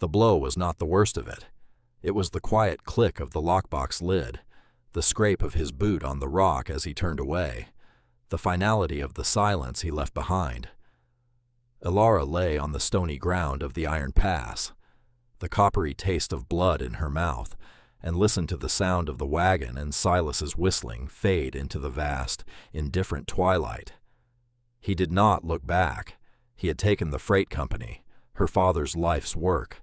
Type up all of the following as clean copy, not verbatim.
The blow was not the worst of it. It was the quiet click of the lockbox lid, the scrape of his boot on the rock as he turned away, the finality of the silence he left behind. Ilara lay on the stony ground of the Iron Pass, the coppery taste of blood in her mouth, and listened to the sound of the wagon and Silas's whistling fade into the vast, indifferent twilight. He did not look back. He had taken the freight company, her father's life's work.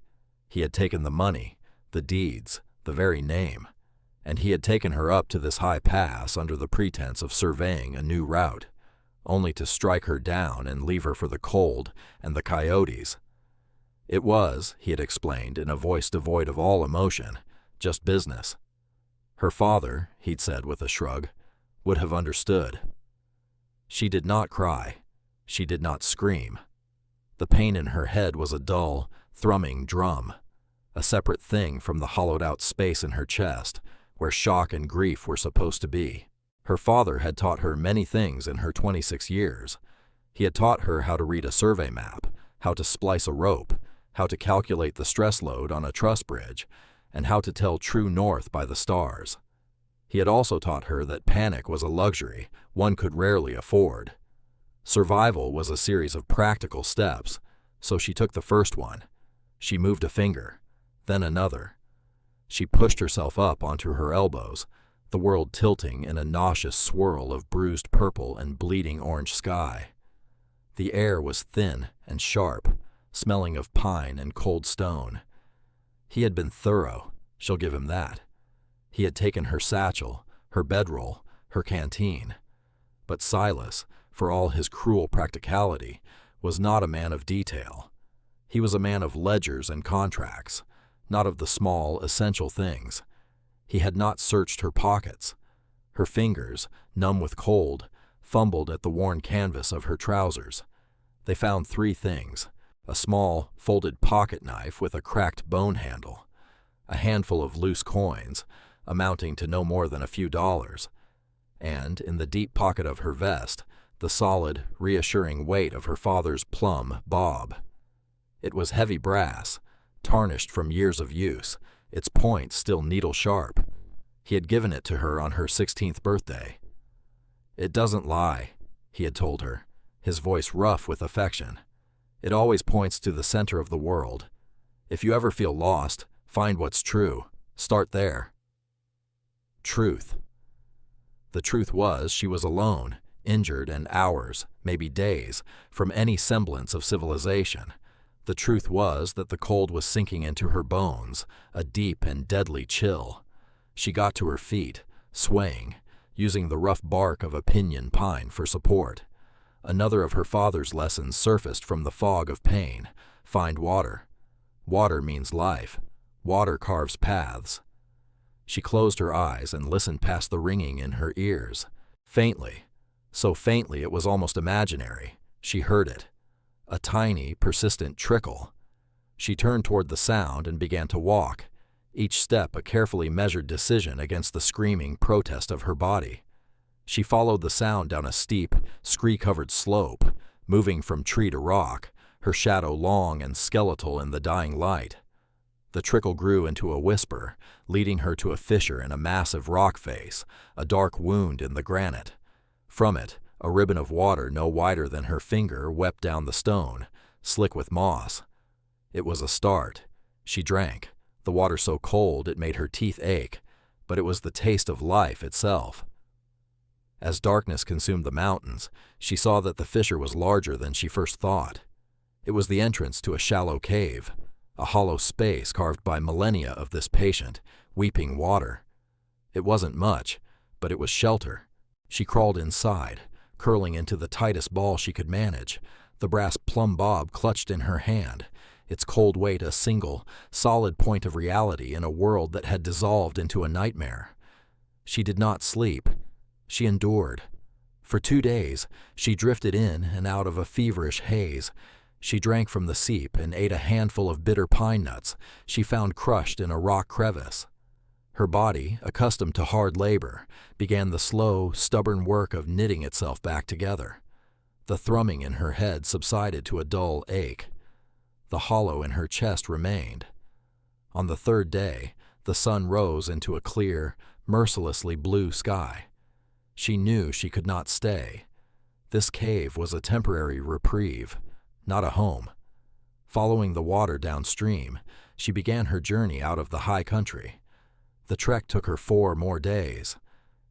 He had taken the money, the deeds, the very name, and he had taken her up to this high pass under the pretense of surveying a new route, only to strike her down and leave her for the cold and the coyotes. It was, he had explained in a voice devoid of all emotion, just business. Her father, he'd said with a shrug, would have understood. She did not cry. She did not scream. The pain in her head was a dull, thrumming drum, a separate thing from the hollowed-out space in her chest, where shock and grief were supposed to be. Her father had taught her many things in her 26 years. He had taught her how to read a survey map, how to splice a rope, how to calculate the stress load on a truss bridge, and how to tell true north by the stars. He had also taught her that panic was a luxury one could rarely afford. Survival was a series of practical steps, so she took the first one. She moved a finger, then another. She pushed herself up onto her elbows, the world tilting in a nauseous swirl of bruised purple and bleeding orange sky. The air was thin and sharp, smelling of pine and cold stone. He had been thorough, she'll give him that. He had taken her satchel, her bedroll, her canteen. But Silas, for all his cruel practicality, was not a man of detail. He was a man of ledgers and contracts, not of the small, essential things. He had not searched her pockets. Her fingers, numb with cold, fumbled at the worn canvas of her trousers. They found 3 things: a small, folded pocket knife with a cracked bone handle, a handful of loose coins, amounting to no more than a few dollars, and, in the deep pocket of her vest, the solid, reassuring weight of her father's plum bob. It was heavy brass, tarnished from years of use, its point still needle-sharp. He had given it to her on her 16th birthday. "It doesn't lie," he had told her, his voice rough with affection. "It always points to the center of the world. If you ever feel lost, find what's true. Start there." Truth. The truth was she was alone, injured and hours, maybe days, from any semblance of civilization. The truth was that the cold was sinking into her bones, a deep and deadly chill. She got to her feet, swaying, using the rough bark of a pinyon pine for support. Another of her father's lessons surfaced from the fog of pain: find water. Water means life. Water carves paths. She closed her eyes and listened past the ringing in her ears. Faintly, so faintly it was almost imaginary, she heard it. A tiny, persistent trickle. She turned toward the sound and began to walk, each step a carefully measured decision against the screaming protest of her body. She followed the sound down a steep, scree-covered slope, moving from tree to rock, her shadow long and skeletal in the dying light. The trickle grew into a whisper, leading her to a fissure in a massive rock face, a dark wound in the granite. From it, a ribbon of water no wider than her finger wept down the stone, slick with moss. It was a start. She drank, the water so cold it made her teeth ache, but it was the taste of life itself. As darkness consumed the mountains, she saw that the fissure was larger than she first thought. It was the entrance to a shallow cave, a hollow space carved by millennia of this patient, weeping water. It wasn't much, but it was shelter. She crawled inside, curling into the tightest ball she could manage, the brass plumb bob clutched in her hand, its cold weight a single, solid point of reality in a world that had dissolved into a nightmare. She did not sleep. She endured. For 2 days, she drifted in and out of a feverish haze. She drank from the seep and ate a handful of bitter pine nuts she found crushed in a rock crevice. Her body, accustomed to hard labor, began the slow, stubborn work of knitting itself back together. The thrumming in her head subsided to a dull ache. The hollow in her chest remained. On the third day, the sun rose into a clear, mercilessly blue sky. She knew she could not stay. This cave was a temporary reprieve, not a home. Following the water downstream, she began her journey out of the high country. The trek took her 4 more days.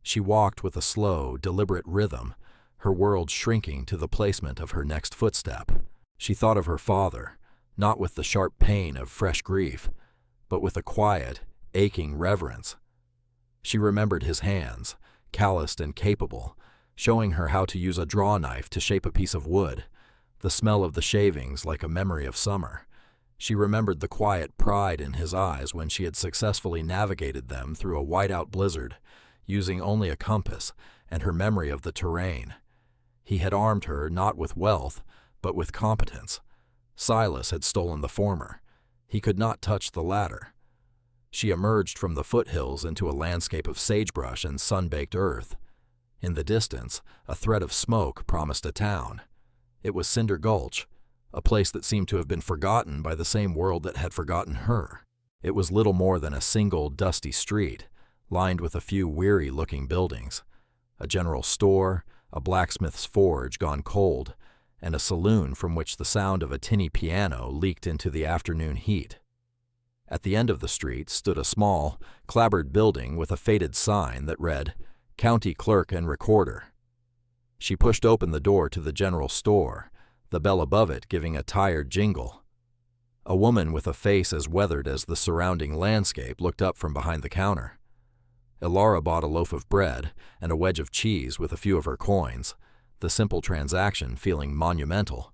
She walked with a slow, deliberate rhythm, her world shrinking to the placement of her next footstep. She thought of her father, not with the sharp pain of fresh grief, but with a quiet, aching reverence. She remembered his hands, calloused and capable, showing her how to use a draw knife to shape a piece of wood, the smell of the shavings like a memory of summer. She remembered the quiet pride in his eyes when she had successfully navigated them through a whiteout blizzard, using only a compass and her memory of the terrain. He had armed her not with wealth, but with competence. Silas had stolen the former. He could not touch the latter. She emerged from the foothills into a landscape of sagebrush and sun-baked earth. In the distance, a thread of smoke promised a town. It was Cinder Gulch, a place that seemed to have been forgotten by the same world that had forgotten her. It was little more than a single dusty street, lined with a few weary-looking buildings, a general store, a blacksmith's forge gone cold, and a saloon from which the sound of a tinny piano leaked into the afternoon heat. At the end of the street stood a small, clapboard building with a faded sign that read, "County Clerk and Recorder." She pushed open the door to the general store, the bell above it giving a tired jingle. A woman with a face as weathered as the surrounding landscape looked up from behind the counter. Ilara bought a loaf of bread and a wedge of cheese with a few of her coins, the simple transaction feeling monumental.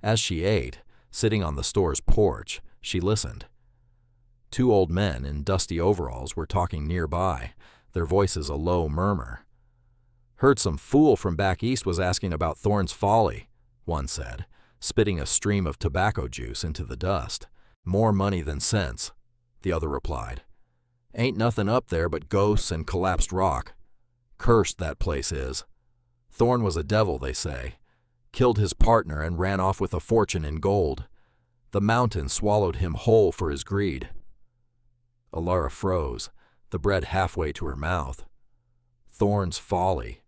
As she ate, sitting on the store's porch, she listened. 2 old men in dusty overalls were talking nearby, their voices a low murmur. "Heard some fool from back east was asking about Thorne's Folly," one said, spitting a stream of tobacco juice into the dust. "More money than sense," the other replied. "Ain't nothing up there but ghosts and collapsed rock. Cursed, that place is. Thorne was a devil, they say. Killed his partner and ran off with a fortune in gold. The mountain swallowed him whole for his greed." Ilara froze, the bread halfway to her mouth. Thorne's Folly.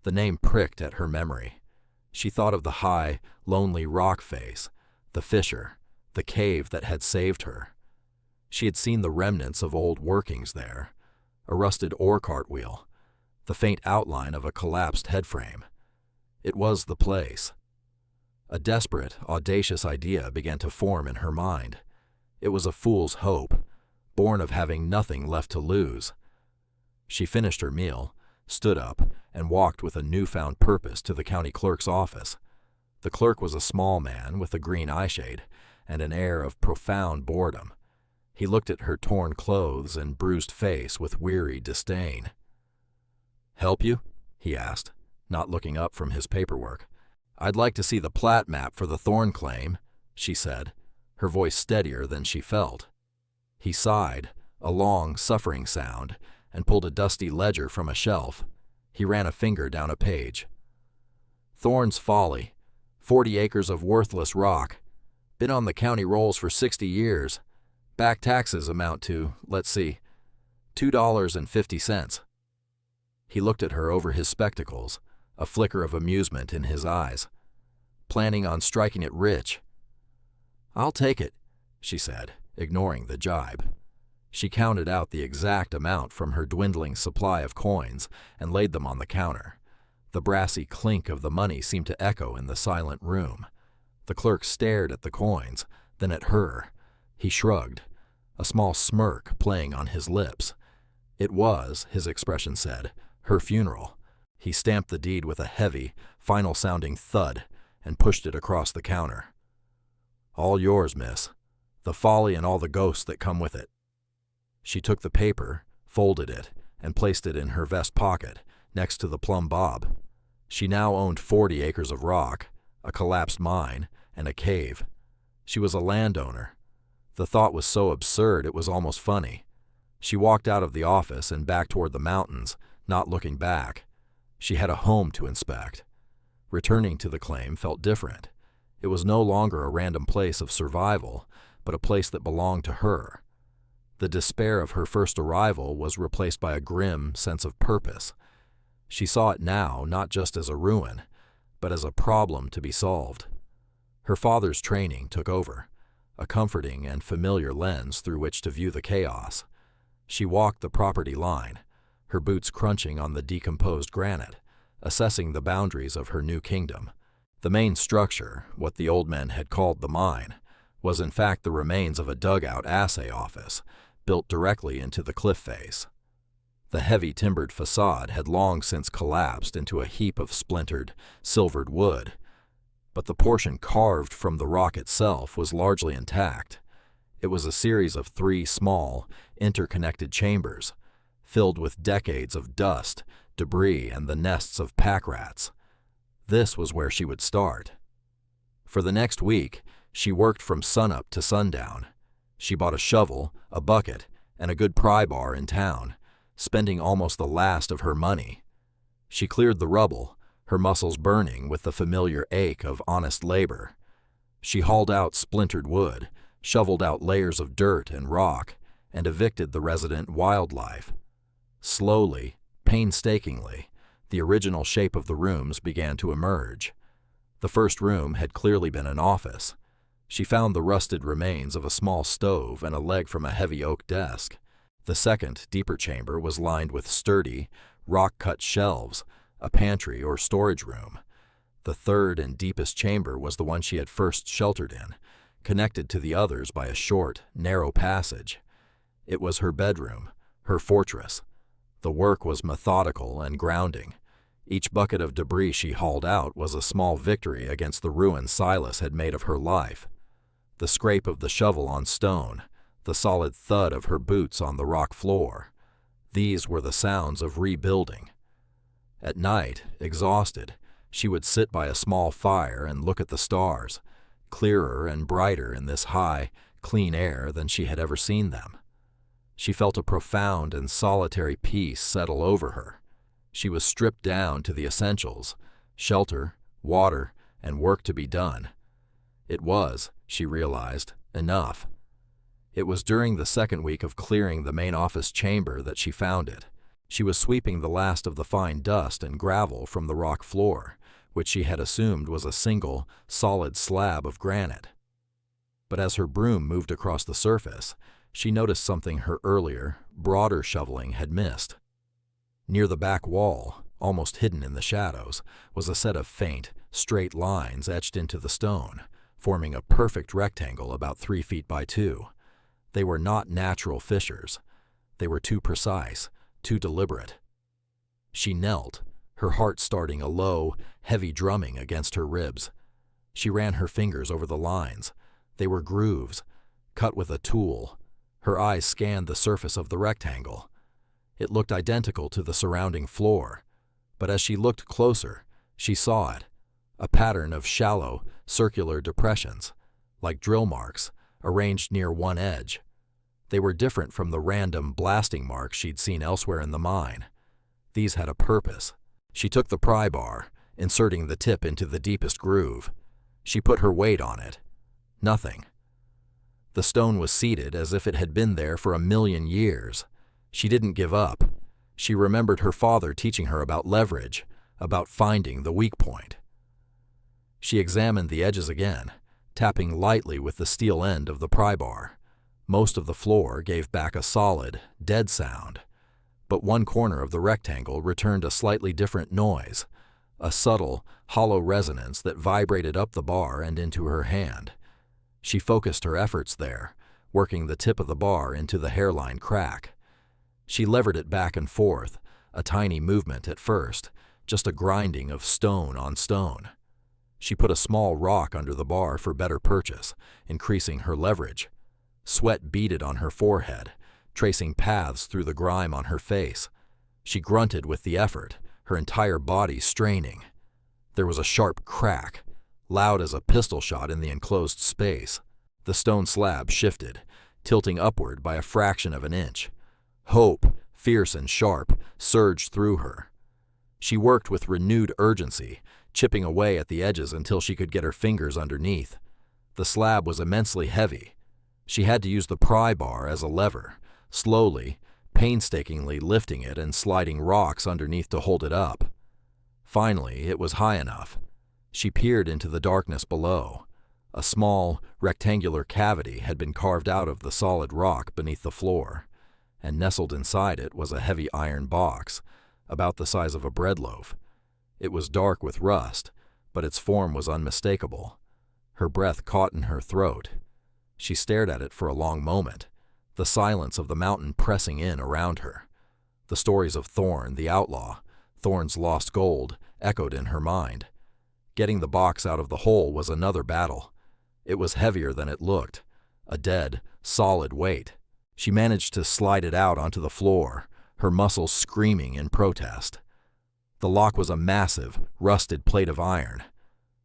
The name pricked at her memory. She thought of the high, lonely rock face, the fissure, the cave that had saved her. She had seen the remnants of old workings there, a rusted ore cart wheel, the faint outline of a collapsed headframe. It was the place. A desperate, audacious idea began to form in her mind. It was a fool's hope, born of having nothing left to lose. She finished her meal, stood up, and walked with a newfound purpose to the county clerk's office. The clerk was a small man with a green eyeshade and an air of profound boredom. He looked at her torn clothes and bruised face with weary disdain. "Help you?" he asked, not looking up from his paperwork. "I'd like to see the plat map for the Thorne claim," she said, her voice steadier than she felt. He sighed, a long, suffering sound, and pulled a dusty ledger from a shelf. He ran a finger down a page. "Thorne's Folly, 40 acres of worthless rock. Been on the county rolls for 60 years. Back taxes amount to, let's see, $2.50. He looked at her over his spectacles, a flicker of amusement in his eyes. "Planning on striking it rich?" "I'll take it," she said, ignoring the jibe. She counted out the exact amount from her dwindling supply of coins and laid them on the counter. The brassy clink of the money seemed to echo in the silent room. The clerk stared at the coins, then at her. He shrugged, a small smirk playing on his lips. It was, his expression said, her funeral. He stamped the deed with a heavy, final-sounding thud and pushed it across the counter. "All yours, miss. The folly and all the ghosts that come with it." She took the paper, folded it, and placed it in her vest pocket, next to the plumb bob. She now owned 40 acres of rock, a collapsed mine, and a cave. She was a landowner. The thought was so absurd it was almost funny. She walked out of the office and back toward the mountains, not looking back. She had a home to inspect. Returning to the claim felt different. It was no longer a random place of survival, but a place that belonged to her. The despair of her first arrival was replaced by a grim sense of purpose. She saw it now not just as a ruin, but as a problem to be solved. Her father's training took over, a comforting and familiar lens through which to view the chaos. She walked the property line, her boots crunching on the decomposed granite, assessing the boundaries of her new kingdom. The main structure, what the old men had called the mine, was in fact the remains of a dugout assay office, built directly into the cliff face. The heavy timbered facade had long since collapsed into a heap of splintered, silvered wood, but the portion carved from the rock itself was largely intact. It was a series of 3 small, interconnected chambers, filled with decades of dust, debris, and the nests of pack rats. This was where she would start. For the next week, she worked from sunup to sundown. She bought a shovel, a bucket, and a good pry bar in town, spending almost the last of her money. She cleared the rubble, her muscles burning with the familiar ache of honest labor. She hauled out splintered wood, shoveled out layers of dirt and rock, and evicted the resident wildlife. Slowly, painstakingly, the original shape of the rooms began to emerge. The first room had clearly been an office. She found the rusted remains of a small stove and a leg from a heavy oak desk. The second, deeper chamber was lined with sturdy, rock-cut shelves, a pantry or storage room. The third and deepest chamber was the one she had first sheltered in, connected to the others by a short, narrow passage. It was her bedroom, her fortress. The work was methodical and grounding. Each bucket of debris she hauled out was a small victory against the ruin Silas had made of her life. The scrape of the shovel on stone, the solid thud of her boots on the rock floor, these were the sounds of rebuilding. At night, exhausted, she would sit by a small fire and look at the stars, clearer and brighter in this high, clean air than she had ever seen them. She felt a profound and solitary peace settle over her. She was stripped down to the essentials, shelter, water, and work to be done. It was, she realized, enough. It was during the second week of clearing the main office chamber that she found it. She was sweeping the last of the fine dust and gravel from the rock floor, which she had assumed was a single, solid slab of granite. But as her broom moved across the surface, she noticed something her earlier, broader shoveling had missed. Near the back wall, almost hidden in the shadows, was a set of faint, straight lines etched into the stone, forming a perfect rectangle about 3 feet by 2. They were not natural fissures. They were too precise, too deliberate. She knelt, her heart starting a low, heavy drumming against her ribs. She ran her fingers over the lines. They were grooves, cut with a tool. Her eyes scanned the surface of the rectangle. It looked identical to the surrounding floor, but as she looked closer, she saw it, a pattern of shallow, circular depressions, like drill marks, arranged near one edge. They were different from the random blasting marks she'd seen elsewhere in the mine. These had a purpose. She took the pry bar, inserting the tip into the deepest groove. She put her weight on it. Nothing. The stone was seated as if it had been there for 1,000,000 years. She didn't give up. She remembered her father teaching her about leverage, about finding the weak point. She examined the edges again, tapping lightly with the steel end of the pry bar. Most of the floor gave back a solid, dead sound, but one corner of the rectangle returned a slightly different noise, a subtle, hollow resonance that vibrated up the bar and into her hand. She focused her efforts there, working the tip of the bar into the hairline crack. She levered it back and forth, a tiny movement at first, just a grinding of stone on stone. She put a small rock under the bar for better purchase, increasing her leverage. Sweat beaded on her forehead, tracing paths through the grime on her face. She grunted with the effort, her entire body straining. There was a sharp crack, loud as a pistol shot in the enclosed space. The stone slab shifted, tilting upward by a fraction of an inch. Hope, fierce and sharp, surged through her. She worked with renewed urgency, chipping away at the edges until she could get her fingers underneath. The slab was immensely heavy. She had to use the pry bar as a lever, slowly, painstakingly lifting it and sliding rocks underneath to hold it up. Finally, it was high enough. She peered into the darkness below. A small, rectangular cavity had been carved out of the solid rock beneath the floor, and nestled inside it was a heavy iron box, about the size of a bread loaf. It was dark with rust, but its form was unmistakable. Her breath caught in her throat. She stared at it for a long moment, the silence of the mountain pressing in around her. The stories of Thorn, the outlaw, Thorn's lost gold, echoed in her mind. Getting the box out of the hole was another battle. It was heavier than it looked, a dead, solid weight. She managed to slide it out onto the floor, her muscles screaming in protest. The lock was a massive, rusted plate of iron.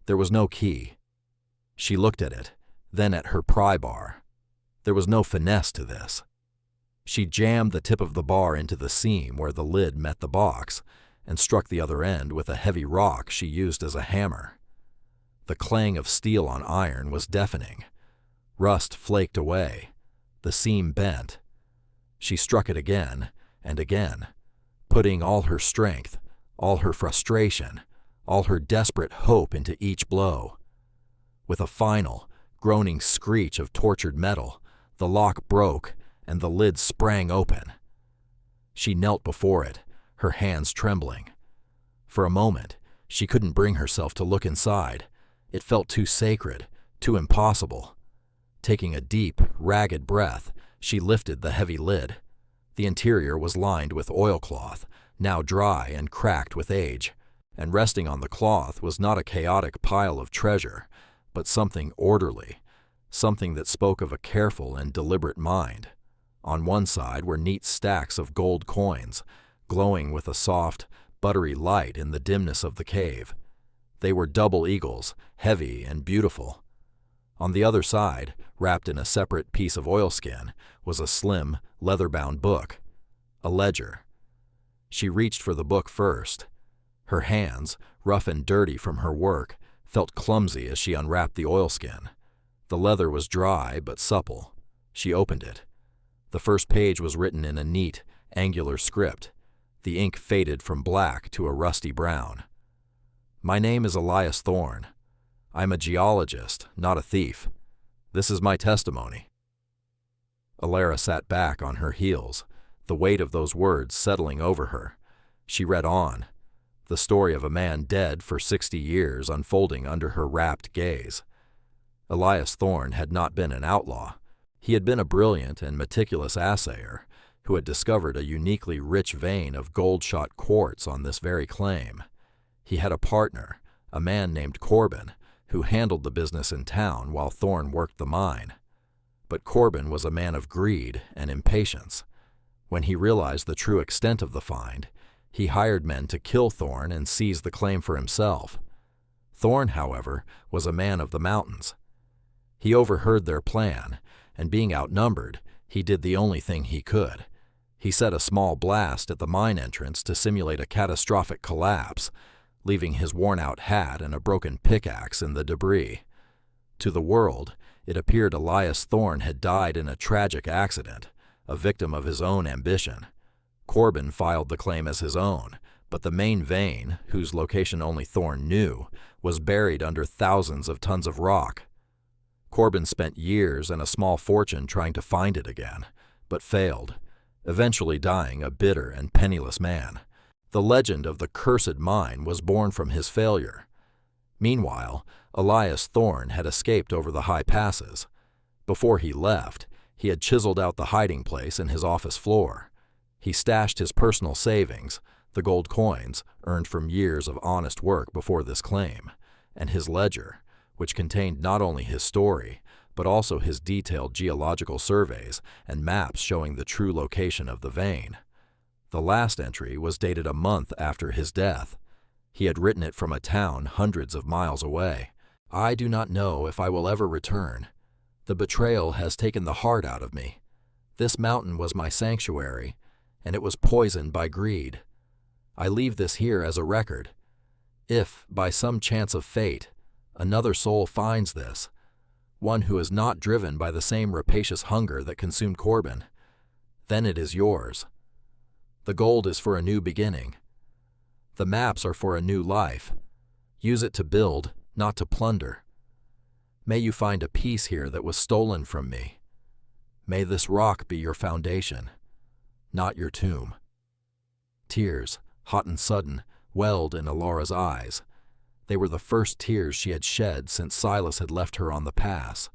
There was no key. She looked at it, then at her pry bar. There was no finesse to this. She jammed the tip of the bar into the seam where the lid met the box and struck the other end with a heavy rock she used as a hammer. The clang of steel on iron was deafening. Rust flaked away. The seam bent. She struck it again and again, putting all her strength, all her frustration, all her desperate hope into each blow. With a final, groaning screech of tortured metal, the lock broke and the lid sprang open. She knelt before it, her hands trembling. For a moment, she couldn't bring herself to look inside. It felt too sacred, too impossible. Taking a deep, ragged breath, she lifted the heavy lid. The interior was lined with oilcloth, now dry and cracked with age, and resting on the cloth was not a chaotic pile of treasure, but something orderly, something that spoke of a careful and deliberate mind. On one side were neat stacks of gold coins, glowing with a soft, buttery light in the dimness of the cave. They were double eagles, heavy and beautiful. On the other side, wrapped in a separate piece of oilskin, was a slim, leather-bound book, a ledger. She reached for the book first. Her hands, rough and dirty from her work, felt clumsy as she unwrapped the oilskin. The leather was dry but supple. She opened it. The first page was written in a neat, angular script. The ink faded from black to a rusty brown. "My name is Elias Thorn. I'm a geologist, not a thief. This is my testimony." Alara sat back on her heels, the weight of those words settling over her. She read on, the story of a man dead for 60 years unfolding under her rapt gaze. Elias Thorn had not been an outlaw. He had been a brilliant and meticulous assayer who had discovered a uniquely rich vein of gold-shot quartz on this very claim. He had a partner, a man named Corbin, who handled the business in town while Thorn worked the mine. But Corbin was a man of greed and impatience. When he realized the true extent of the find, he hired men to kill Thorn and seize the claim for himself. Thorn, however, was a man of the mountains. He overheard their plan, and being outnumbered, he did the only thing he could. He set a small blast at the mine entrance to simulate a catastrophic collapse, leaving his worn-out hat and a broken pickaxe in the debris. To the world, it appeared Elias Thorn had died in a tragic accident, a victim of his own ambition. Corbin filed the claim as his own, but the main vein, whose location only Thorn knew, was buried under thousands of tons of rock. Corbin spent years and a small fortune trying to find it again, but failed, eventually dying a bitter and penniless man. The legend of the cursed mine was born from his failure. Meanwhile, Elias Thorn had escaped over the high passes. Before he left, he had chiseled out the hiding place in his office floor. He stashed his personal savings, the gold coins earned from years of honest work before this claim, and his ledger, which contained not only his story, but also his detailed geological surveys and maps showing the true location of the vein. The last entry was dated a month after his death. He had written it from a town hundreds of miles away. "I do not know if I will ever return. The betrayal has taken the heart out of me. This mountain was my sanctuary, and it was poisoned by greed. I leave this here as a record. If, by some chance of fate, another soul finds this, one who is not driven by the same rapacious hunger that consumed Corbin, then it is yours. The gold is for a new beginning. The maps are for a new life. Use it to build, not to plunder. May you find a peace here that was stolen from me. May this rock be your foundation, not your tomb. Tears, hot and sudden, welled in Alara's eyes. They were the first tears she had shed since Silas had left her on the pass.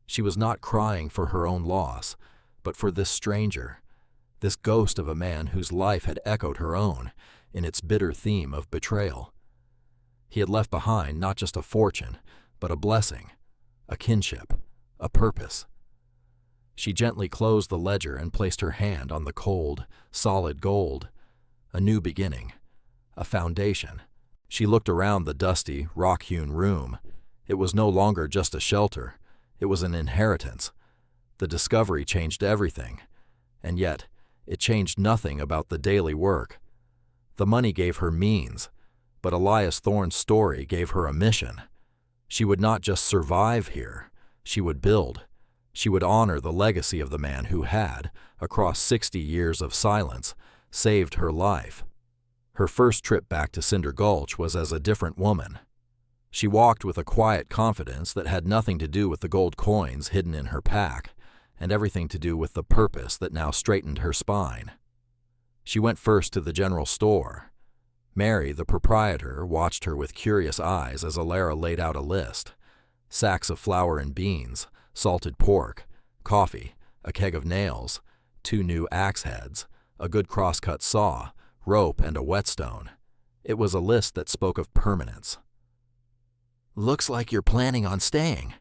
She was not crying for her own loss, but for this stranger, this ghost of a man whose life had echoed her own in its bitter theme of betrayal. He had left behind not just a fortune, but a blessing, a kinship, a purpose. She gently closed the ledger and placed her hand on the cold, solid gold. A new beginning, a foundation. She looked around the dusty, rock-hewn room. It was no longer just a shelter. It was an inheritance. The discovery changed everything, and yet it changed nothing about the daily work. The money gave her means, but Elias Thorne's story gave her a mission. She would not just survive here, she would build. She would honor the legacy of the man who had, across 60 years of silence, saved her life. Her first trip back to Cinder Gulch was as a different woman. She walked with a quiet confidence that had nothing to do with the gold coins hidden in her pack, and everything to do with the purpose that now straightened her spine. She went first to the general store. Mary, the proprietor, watched her with curious eyes as Alara laid out a list. Sacks of flour and beans, salted pork, coffee, a keg of nails, 2 new axe heads, a good cross-cut saw, rope, and a whetstone. It was a list that spoke of permanence. "Looks like you're planning on staying,"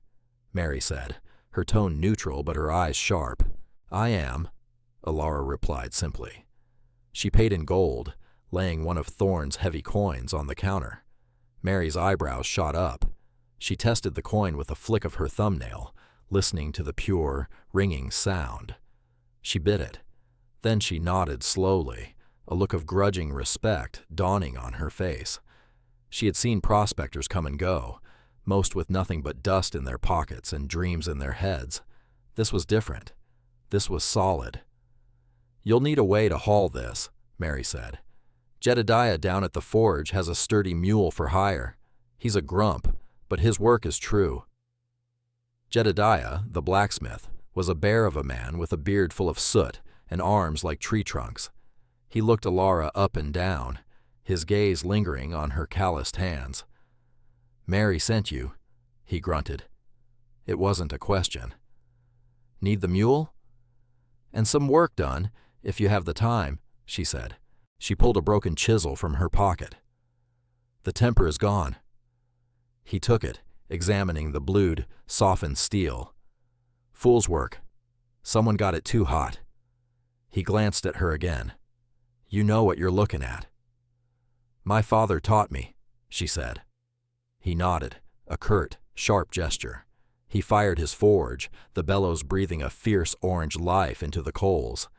Mary said, her tone neutral but her eyes sharp. "I am," Alara replied simply. She paid in gold, laying one of Thorne's heavy coins on the counter. Mary's eyebrows shot up. She tested the coin with a flick of her thumbnail, listening to the pure, ringing sound. She bit it. Then she nodded slowly, a look of grudging respect dawning on her face. She had seen prospectors come and go, most with nothing but dust in their pockets and dreams in their heads. This was different. This was solid. "You'll need a way to haul this," Mary said. "Jedediah down at the forge has a sturdy mule for hire. He's a grump, but his work is true." Jedediah, the blacksmith, was a bear of a man with a beard full of soot and arms like tree trunks. He looked Alara up and down, his gaze lingering on her calloused hands. "Mary sent you," he grunted. It wasn't a question. "Need the mule?" "And some work done, if you have the time," she said. She pulled a broken chisel from her pocket. "The temper is gone." He took it, examining the blued, softened steel. "Fool's work. Someone got it too hot." He glanced at her again. "You know what you're looking at." "My father taught me," she said. He nodded, a curt, sharp gesture. He fired his forge, the bellows breathing a fierce orange life into the coals.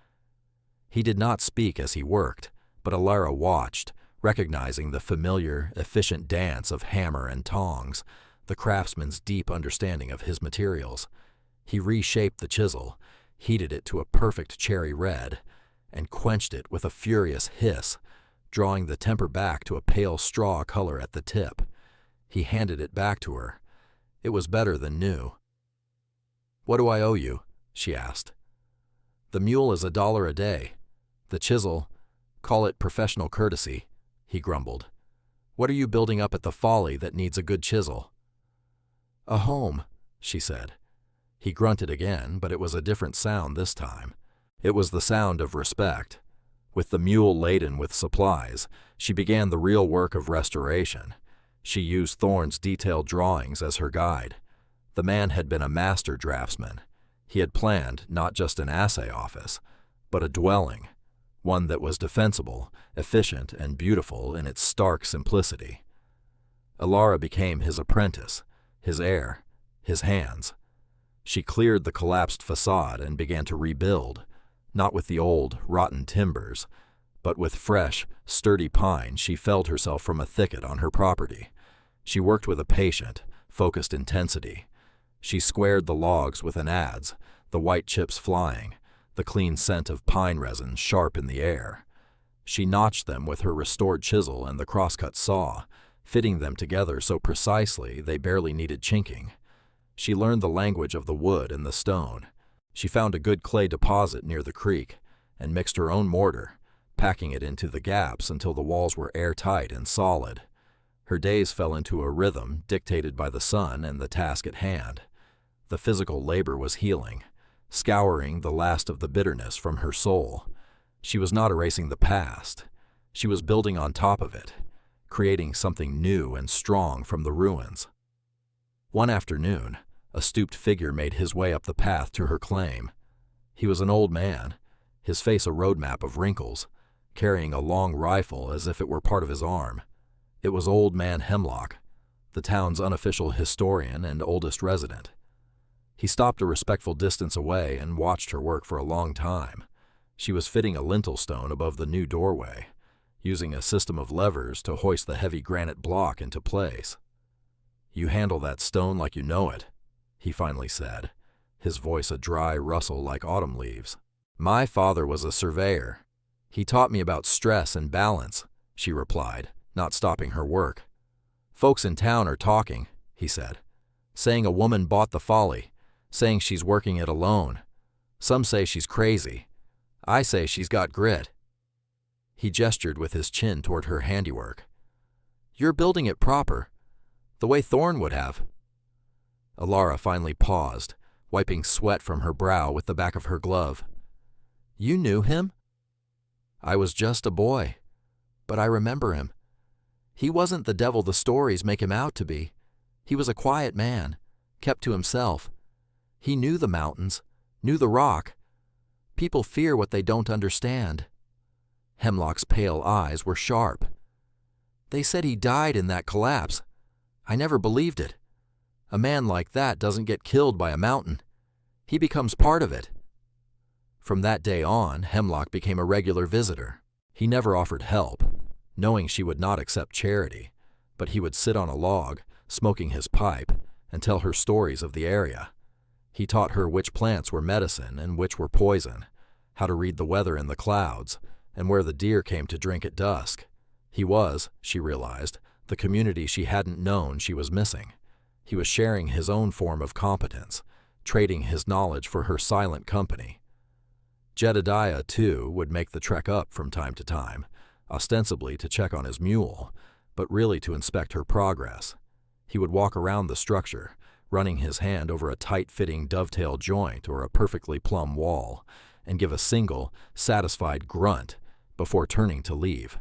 He did not speak as he worked, but Alara watched, recognizing the familiar, efficient dance of hammer and tongs, the craftsman's deep understanding of his materials. He reshaped the chisel, heated it to a perfect cherry red, and quenched it with a furious hiss, drawing the temper back to a pale straw color at the tip. He handed it back to her. It was better than new. "What do I owe you?" she asked. "The mule is $1 a day. The chisel, call it professional courtesy," he grumbled. "What are you building up at the Folly that needs a good chisel?" "A home," she said. He grunted again, but it was a different sound this time. It was the sound of respect. With the mule laden with supplies, she began the real work of restoration. She used Thorne's detailed drawings as her guide. The man had been a master draftsman. He had planned not just an assay office, but a dwelling, one that was defensible, efficient, and beautiful in its stark simplicity. Alara became his apprentice, his heir, his hands. She cleared the collapsed facade and began to rebuild, not with the old, rotten timbers, but with fresh, sturdy pine she felled herself from a thicket on her property. She worked with a patient, focused intensity. She squared the logs with an adze, the white chips flying, the clean scent of pine resin sharp in the air. She notched them with her restored chisel and the crosscut saw, fitting them together so precisely they barely needed chinking. She learned the language of the wood and the stone. She found a good clay deposit near the creek and mixed her own mortar, packing it into the gaps until the walls were airtight and solid. Her days fell into a rhythm dictated by the sun and the task at hand. The physical labor was healing, scouring the last of the bitterness from her soul. She was not erasing the past. She was building on top of it, creating something new and strong from the ruins. One afternoon, a stooped figure made his way up the path to her claim. He was an old man, his face a roadmap of wrinkles, carrying a long rifle as if it were part of his arm. It was Old Man Hemlock, the town's unofficial historian and oldest resident. He stopped a respectful distance away and watched her work for a long time. She was fitting a lintel stone above the new doorway, using a system of levers to hoist the heavy granite block into place. "You handle that stone like you know it," he finally said, his voice a dry rustle like autumn leaves. "My father was a surveyor. He taught me about stress and balance," she replied, not stopping her work. "Folks in town are talking," he said, "saying a woman bought the folly, saying she's working it alone. Some say she's crazy. I say she's got grit." He gestured with his chin toward her handiwork. "You're building it proper, the way Thorne would have." Alara finally paused, wiping sweat from her brow with the back of her glove. "You knew him?" "I was just a boy, but I remember him. He wasn't the devil the stories make him out to be. He was a quiet man, kept to himself. He knew the mountains, knew the rock. People fear what they don't understand." Hemlock's pale eyes were sharp. "They said he died in that collapse. I never believed it. A man like that doesn't get killed by a mountain. He becomes part of it." From that day on, Hemlock became a regular visitor. He never offered help, knowing she would not accept charity, but he would sit on a log, smoking his pipe, and tell her stories of the area. He taught her which plants were medicine and which were poison, how to read the weather in the clouds, and where the deer came to drink at dusk. He was, she realized, the community she hadn't known she was missing. He was sharing his own form of competence, trading his knowledge for her silent company. Jedediah, too, would make the trek up from time to time, ostensibly to check on his mule, but really to inspect her progress. He would walk around the structure, running his hand over a tight-fitting dovetail joint or a perfectly plumb wall, and give a single, satisfied grunt before turning to leave.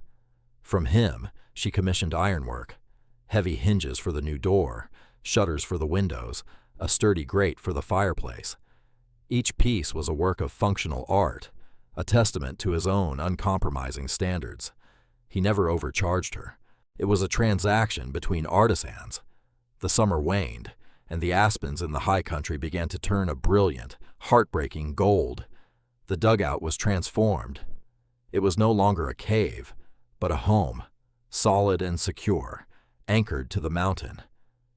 From him, she commissioned ironwork, heavy hinges for the new door, shutters for the windows, a sturdy grate for the fireplace. Each piece was a work of functional art, a testament to his own uncompromising standards. He never overcharged her. It was a transaction between artisans. The summer waned, and the aspens in the high country began to turn a brilliant, heartbreaking gold. The dugout was transformed. It was no longer a cave, but a home, solid and secure, anchored to the mountain.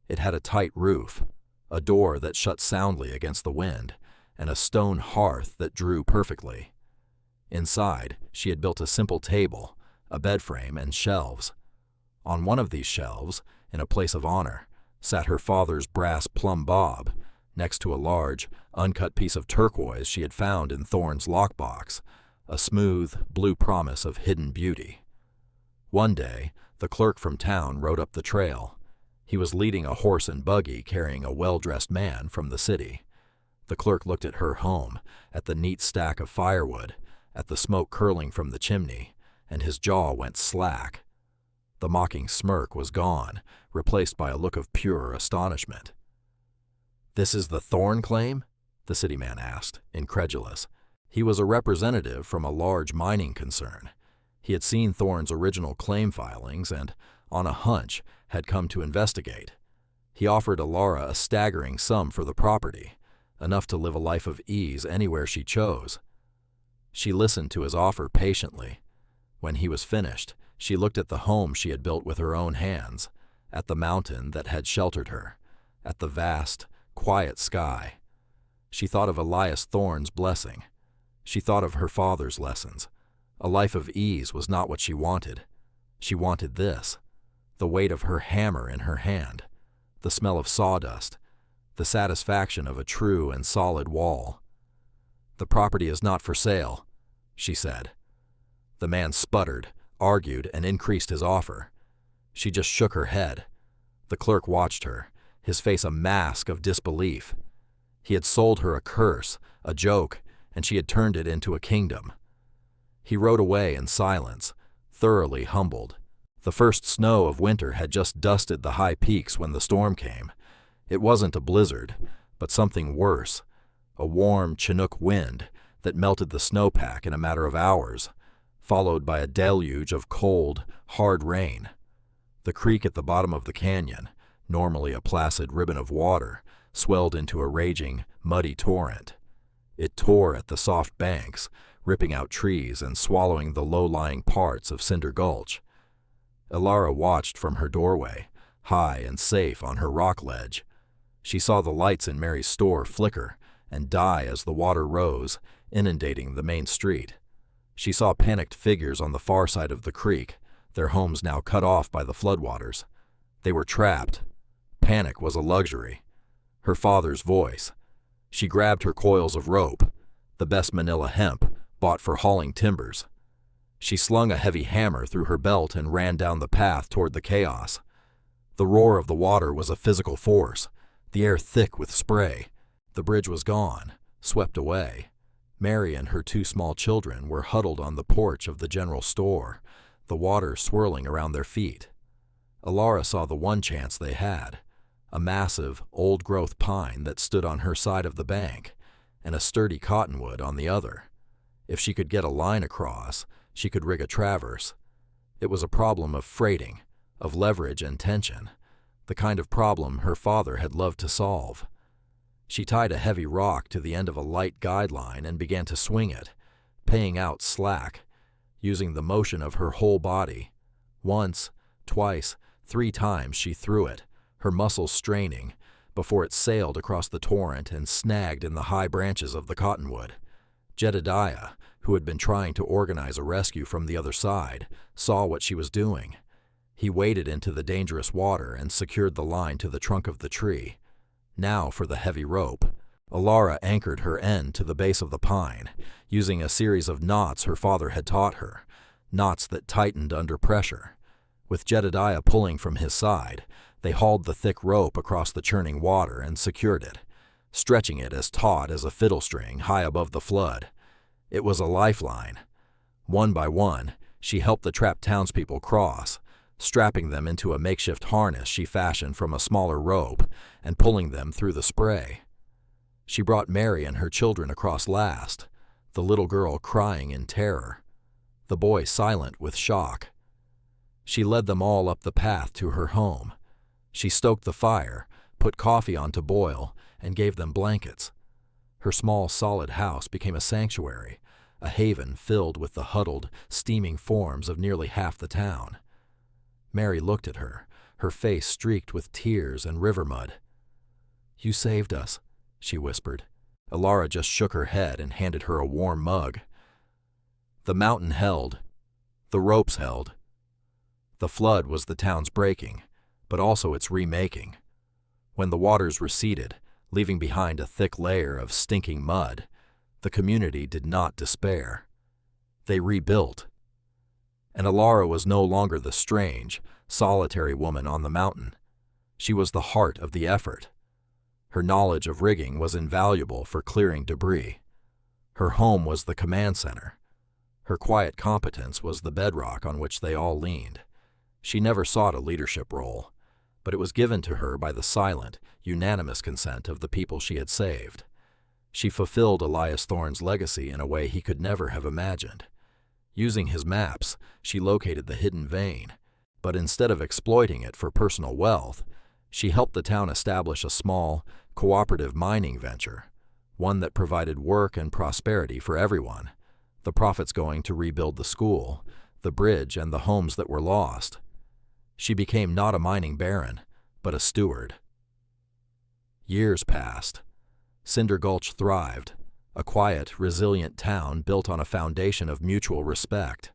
It had a tight roof, a door that shut soundly against the wind, and a stone hearth that drew perfectly. Inside, she had built a simple table, a bed frame, and shelves. On one of these shelves, in a place of honor, sat her father's brass plumb bob, next to a large, uncut piece of turquoise she had found in Thorne's lockbox, a smooth, blue promise of hidden beauty. One day, the clerk from town rode up the trail. He was leading a horse and buggy carrying a well-dressed man from the city. The clerk looked at her home, at the neat stack of firewood, at the smoke curling from the chimney, and his jaw went slack. The mocking smirk was gone, replaced by a look of pure astonishment. "This is the Thorne claim?" the city man asked, incredulous. He was a representative from a large mining concern. He had seen Thorne's original claim filings and, on a hunch, had come to investigate. He offered Alara a staggering sum for the property, enough to live a life of ease anywhere she chose. She listened to his offer patiently. When he was finished, she looked at the home she had built with her own hands, at the mountain that had sheltered her, at the vast, quiet sky. She thought of Elias Thorne's blessing. She thought of her father's lessons. A life of ease was not what she wanted. She wanted this: the weight of her hammer in her hand, the smell of sawdust, the satisfaction of a true and solid wall. "The property is not for sale," she said. The man sputtered, argued, and increased his offer. She just shook her head. The clerk watched her, his face a mask of disbelief. He had sold her a curse, a joke, and she had turned it into a kingdom. He rode away in silence, thoroughly humbled. The first snow of winter had just dusted the high peaks when the storm came. It wasn't a blizzard, but something worse, a warm Chinook wind that melted the snowpack in a matter of hours, followed by a deluge of cold, hard rain. The creek at the bottom of the canyon, normally a placid ribbon of water, swelled into a raging, muddy torrent. It tore at the soft banks, ripping out trees and swallowing the low-lying parts of Cinder Gulch. Elara watched from her doorway, high and safe on her rock ledge. She saw the lights in Mary's store flicker and die as the water rose, inundating the main street. She saw panicked figures on the far side of the creek, their homes now cut off by the floodwaters. They were trapped. Panic was a luxury. Her father's voice. She grabbed her coils of rope, the best manila hemp, bought for hauling timbers. She slung a heavy hammer through her belt and ran down the path toward the chaos. The roar of the water was a physical force, the air thick with spray. The bridge was gone, swept away. Mary and her two small children were huddled on the porch of the general store, the water swirling around their feet. Elara saw the one chance they had, a massive, old-growth pine that stood on her side of the bank, and a sturdy cottonwood on the other. If she could get a line across, she could rig a traverse. It was a problem of freighting, of leverage and tension, the kind of problem her father had loved to solve. She tied a heavy rock to the end of a light guideline and began to swing it, paying out slack, using the motion of her whole body. Once, twice, 3 times she threw it, her muscles straining, before it sailed across the torrent and snagged in the high branches of the cottonwood. Jedediah, who had been trying to organize a rescue from the other side, saw what she was doing. He waded into the dangerous water and secured the line to the trunk of the tree. Now for the heavy rope. Elara anchored her end to the base of the pine, using a series of knots her father had taught her, knots that tightened under pressure. With Jedediah pulling from his side, they hauled the thick rope across the churning water and secured it, stretching it as taut as a fiddle string high above the flood. It was a lifeline. One by one, she helped the trapped townspeople cross, strapping them into a makeshift harness she fashioned from a smaller rope and pulling them through the spray. She brought Mary and her children across last, the little girl crying in terror, the boy silent with shock. She led them all up the path to her home. She stoked the fire, put coffee on to boil, and gave them blankets. Her small, solid house became a sanctuary, a haven filled with the huddled, steaming forms of nearly half the town. Mary looked at her, her face streaked with tears and river mud. "You saved us," she whispered. Elara just shook her head and handed her a warm mug. The mountain held. The ropes held. The flood was the town's breaking, but also its remaking. When the waters receded, leaving behind a thick layer of stinking mud, the community did not despair. They rebuilt. And Elara was no longer the strange, solitary woman on the mountain. She was the heart of the effort. Her knowledge of rigging was invaluable for clearing debris. Her home was the command center. Her quiet competence was the bedrock on which they all leaned. She never sought a leadership role, but it was given to her by the silent, unanimous consent of the people she had saved. She fulfilled Elias Thorne's legacy in a way he could never have imagined. Using his maps, she located the hidden vein, but instead of exploiting it for personal wealth, she helped the town establish a small, cooperative mining venture, one that provided work and prosperity for everyone, the profits going to rebuild the school, the bridge, and the homes that were lost. She became not a mining baron, but a steward. Years passed. Cinder Gulch thrived, a quiet, resilient town built on a foundation of mutual respect.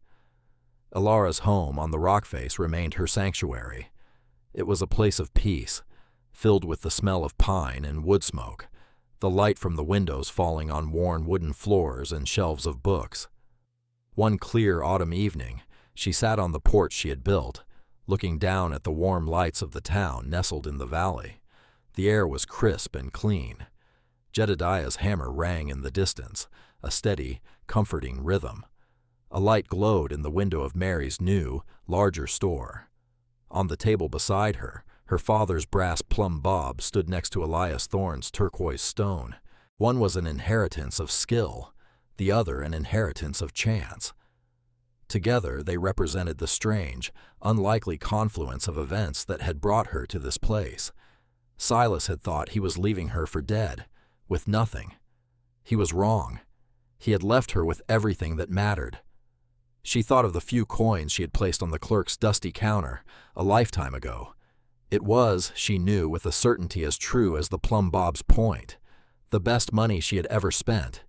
Ilara's home on the rock face remained her sanctuary. It was a place of peace, filled with the smell of pine and wood smoke, the light from the windows falling on worn wooden floors and shelves of books. One clear autumn evening, she sat on the porch she had built, looking down at the warm lights of the town nestled in the valley. The air was crisp and clean. Jedediah's hammer rang in the distance, a steady, comforting rhythm. A light glowed in the window of Mary's new, larger store. On the table beside her, her father's brass plumb bob stood next to Elias Thorne's turquoise stone. One was an inheritance of skill, the other an inheritance of chance. Together, they represented the strange, unlikely confluence of events that had brought her to this place. Silas had thought he was leaving her for dead, with nothing. He was wrong. He had left her with everything that mattered. She thought of the few coins she had placed on the clerk's dusty counter a lifetime ago. It was, she knew with a certainty as true as the plumb bob's point, the best money she had ever spent.